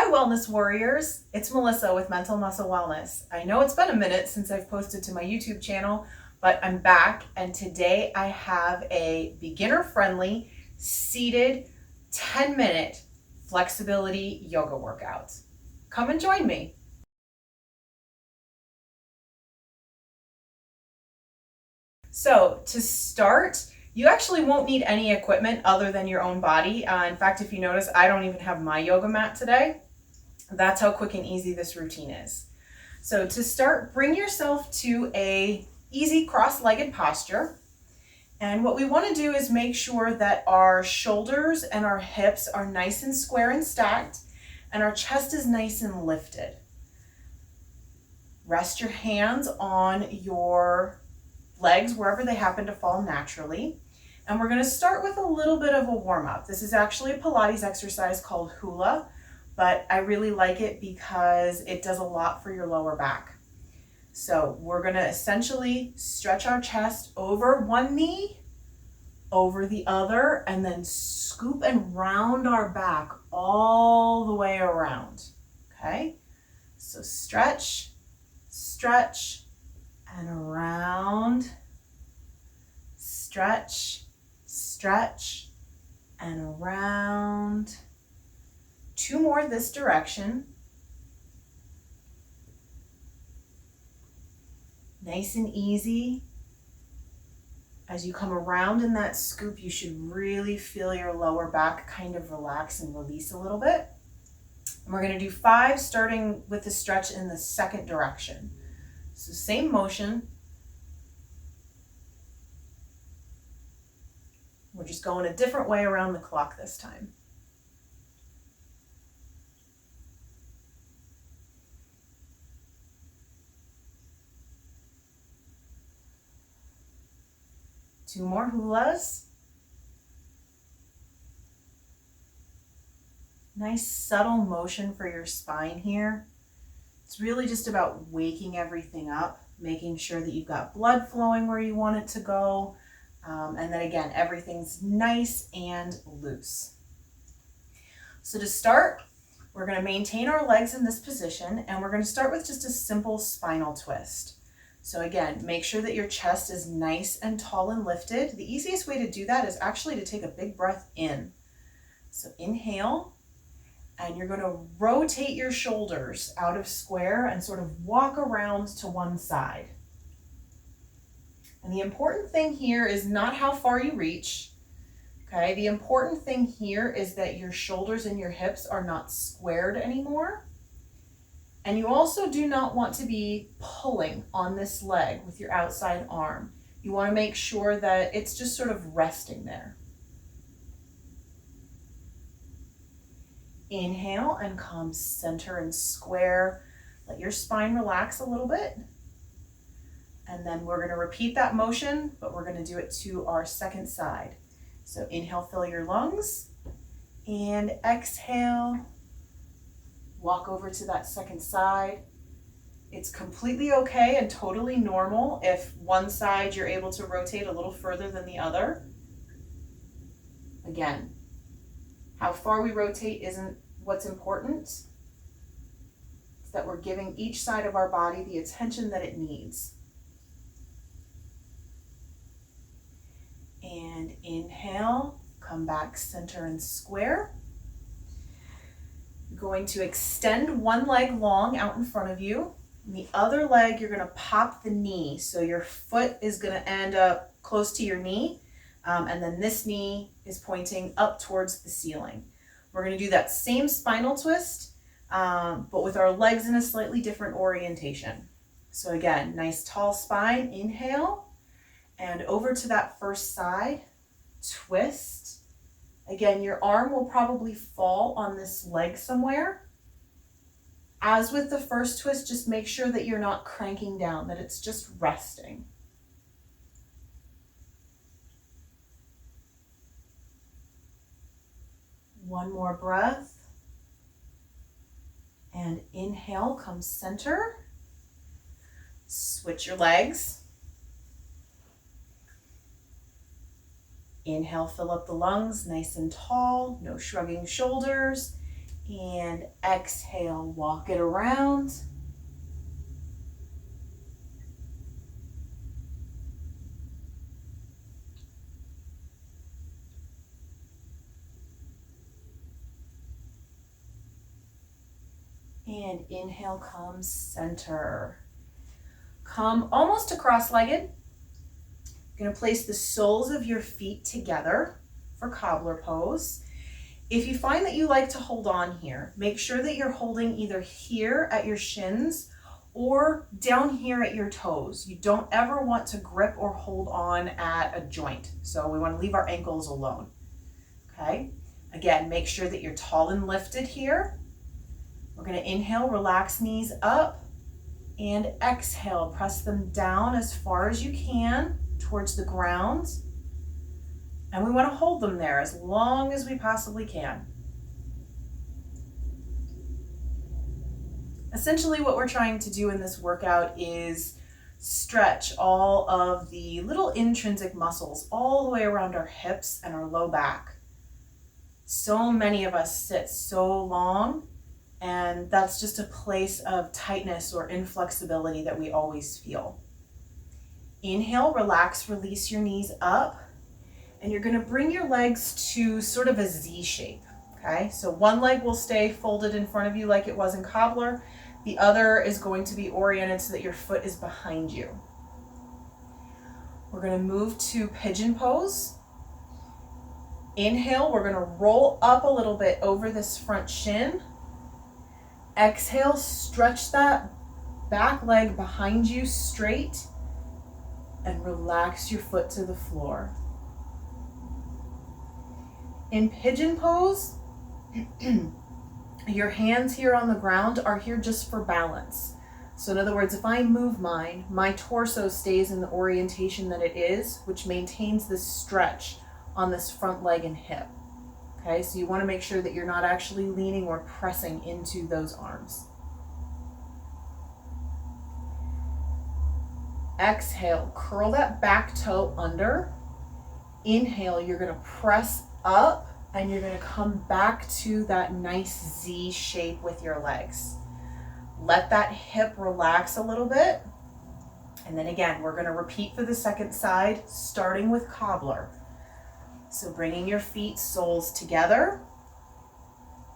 Hi Wellness Warriors, it's Melissa with Mental Muscle Wellness. I know it's been a minute since I've posted to my YouTube channel, but I'm back and today I have a beginner-friendly, seated, 10-minute flexibility yoga workout. Come and join me. So to start, you actually won't need any equipment other than your own body. In fact, if you notice, I don't even have my yoga mat today. That's how quick and easy this routine is. So to start, bring yourself to a easy cross-legged posture. And what we want to do is make sure that our shoulders and our hips are nice and square and stacked, and our chest is nice and lifted. Rest your hands on your legs wherever they happen to fall naturally. And we're going to start with a little bit of a warm-up. This is actually a Pilates exercise called Hula, but I really like it because it does a lot for your lower back. So we're going to essentially stretch our chest over one knee, over the other, and then scoop and round our back all the way around. Okay? So stretch, stretch, and around. Stretch, stretch, and around. Two more this direction. Nice and easy. As you come around in that scoop, you should really feel your lower back kind of relax and release a little bit. And we're going to do 5, starting with the stretch in the second direction. So same motion. We're just going a different way around the clock this time. Two more hulas. Nice subtle motion for your spine here. It's really just about waking everything up, making sure that you've got blood flowing where you want it to go. And then again, everything's nice and loose. So to start, we're going to maintain our legs in this position, and we're going to start with just a simple spinal twist. So again, make sure that your chest is nice and tall and lifted. The easiest way to do that is actually to take a big breath in. So inhale, and you're going to rotate your shoulders out of square and sort of walk around to one side. And the important thing here is not how far you reach. Okay, the important thing here is that your shoulders and your hips are not squared anymore. And you also do not want to be pulling on this leg with your outside arm. You want to make sure that it's just sort of resting there. Inhale and come center and square. Let your spine relax a little bit. And then we're going to repeat that motion, but we're going to do it to our second side. So inhale, fill your lungs, and exhale, walk over to that second side. It's completely okay and totally normal if one side you're able to rotate a little further than the other. Again, how far we rotate isn't what's important. It's that we're giving each side of our body the attention that it needs. And inhale, come back center and square. You're going to extend one leg long out in front of you. And the other leg, you're going to pop the knee. So your foot is going to end up close to your knee. And then this knee is pointing up towards the ceiling. We're going to do that same spinal twist, but with our legs in a slightly different orientation. So again, nice tall spine, inhale. And over to that first side, twist. Again, your arm will probably fall on this leg somewhere. As with the first twist, just make sure that you're not cranking down, that it's just resting. One more breath. And inhale, come center. Switch your legs. Inhale, fill up the lungs, nice and tall, no shrugging shoulders. And exhale, walk it around. And inhale, come center. Come almost to cross-legged. You're going to place the soles of your feet together for cobbler pose. If you find that you like to hold on here, make sure that you're holding either here at your shins or down here at your toes. You don't ever want to grip or hold on at a joint. So we want to leave our ankles alone. Okay? Again, make sure that you're tall and lifted here. We're going to inhale, relax knees up, and exhale, press them down as far as you can towards the ground. And we want to hold them there as long as we possibly can. Essentially, what we're trying to do in this workout is stretch all of the little intrinsic muscles all the way around our hips and our low back. So many of us sit so long, and that's just a place of tightness or inflexibility that we always feel. Inhale, relax, release your knees up. And you're going to bring your legs to sort of a Z shape, okay? So one leg will stay folded in front of you like it was in cobbler. The other is going to be oriented so that your foot is behind you. We're going to move to pigeon pose. Inhale, we're going to roll up a little bit over this front shin. Exhale, stretch that back leg behind you straight and relax your foot to the floor. In pigeon pose, your hands here on the ground are here just for balance. So in other words, if I move mine, my torso stays in the orientation that it is, which maintains this stretch on this front leg and hip. Okay, so you want to make sure that you're not actually leaning or pressing into those arms. Exhale, curl that back toe under. Inhale, you're going to press up and you're going to come back to that nice Z shape with your legs. Let that hip relax a little bit. And then again, we're going to repeat for the second side, starting with cobbler. So bringing your feet, soles together.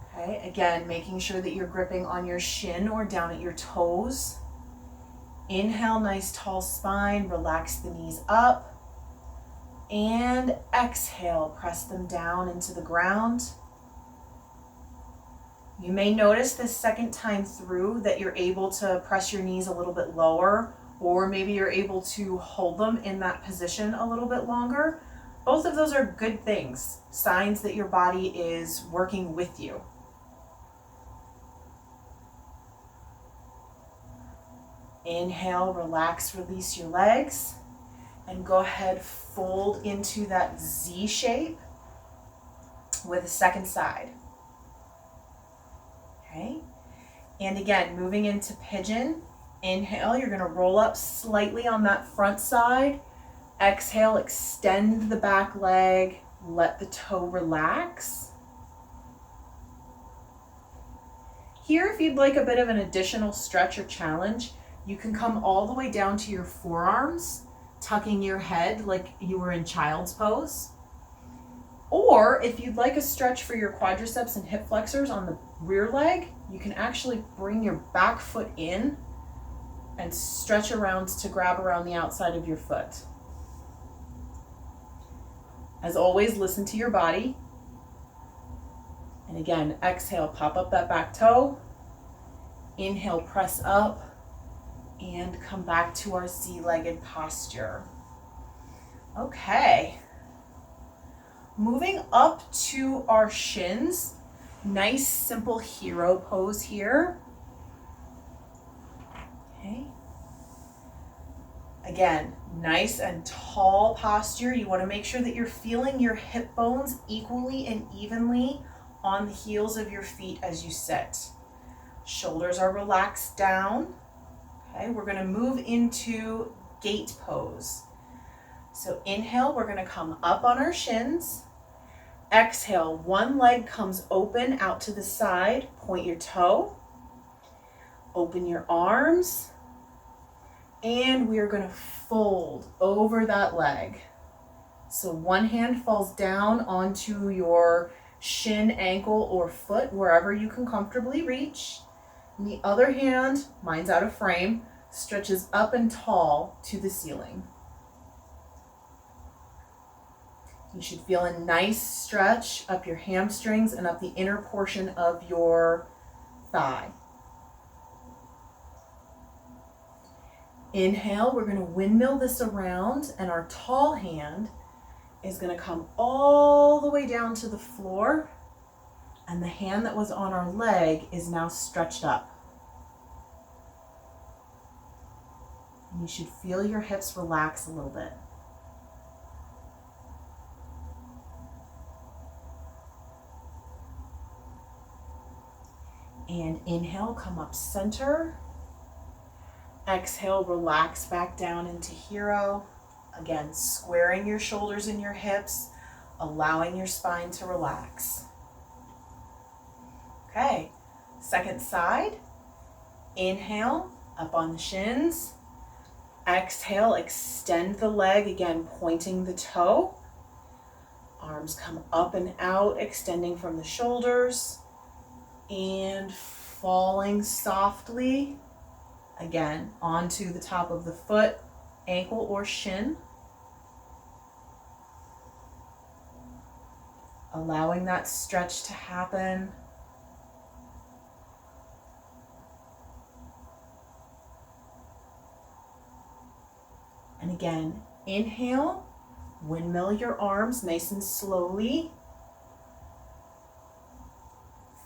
Okay, again, making sure that you're gripping on your shin or down at your toes. Inhale, nice tall spine, relax the knees up. And exhale, press them down into the ground. You may notice this second time through that you're able to press your knees a little bit lower, or maybe you're able to hold them in that position a little bit longer. Both of those are good things, signs that your body is working with you. Inhale, relax, release your legs. And go ahead, fold into that Z shape with the second side. Okay, and again, moving into pigeon. Inhale, you're going to roll up slightly on that front side. Exhale, extend the back leg, let the toe relax. Here, if you'd like a bit of an additional stretch or challenge, you can come all the way down to your forearms, tucking your head like you were in child's pose. Or if you'd like a stretch for your quadriceps and hip flexors on the rear leg, you can actually bring your back foot in and stretch around to grab around the outside of your foot. As always, listen to your body. And again, exhale, pop up that back toe. Inhale, press up. And come back to our Z-legged posture. Okay. Moving up to our shins. Nice, simple hero pose here. Okay. Again, nice and tall posture. You want to make sure that you're feeling your hip bones equally and evenly on the heels of your feet as you sit. Shoulders are relaxed down. Okay, we're going to move into gate pose. So inhale, we're going to come up on our shins. Exhale, one leg comes open out to the side, point your toe, open your arms, and we are going to fold over that leg. So one hand falls down onto your shin, ankle, or foot, wherever you can comfortably reach. And the other hand, mine's out of frame, stretches up and tall to the ceiling. You should feel a nice stretch up your hamstrings and up the inner portion of your thigh. Inhale, we're going to windmill this around, and our tall hand is going to come all the way down to the floor, and the hand that was on our leg is now stretched up. And you should feel your hips relax a little bit. And inhale, come up center. Exhale, relax back down into hero. Again, squaring your shoulders and your hips, allowing your spine to relax. Okay, second side. Inhale, up on the shins. Exhale, extend the leg, again, pointing the toe. Arms come up and out, extending from the shoulders. And falling softly, again, onto the top of the foot, ankle, or shin. Allowing that stretch to happen. And again, inhale, windmill your arms nice and slowly.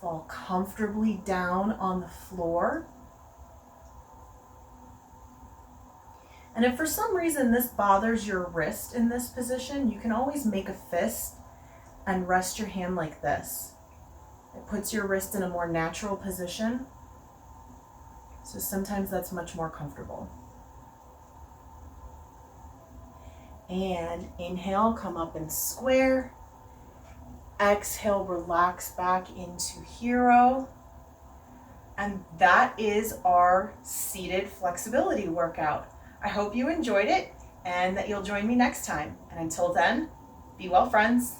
Fall comfortably down on the floor. And if for some reason this bothers your wrist in this position, you can always make a fist and rest your hand like this. It puts your wrist in a more natural position. So sometimes that's much more comfortable. And inhale, come up and square. Exhale, relax back into hero. And that is our seated flexibility workout. I hope you enjoyed it and that you'll join me next time. And until then, be well, friends.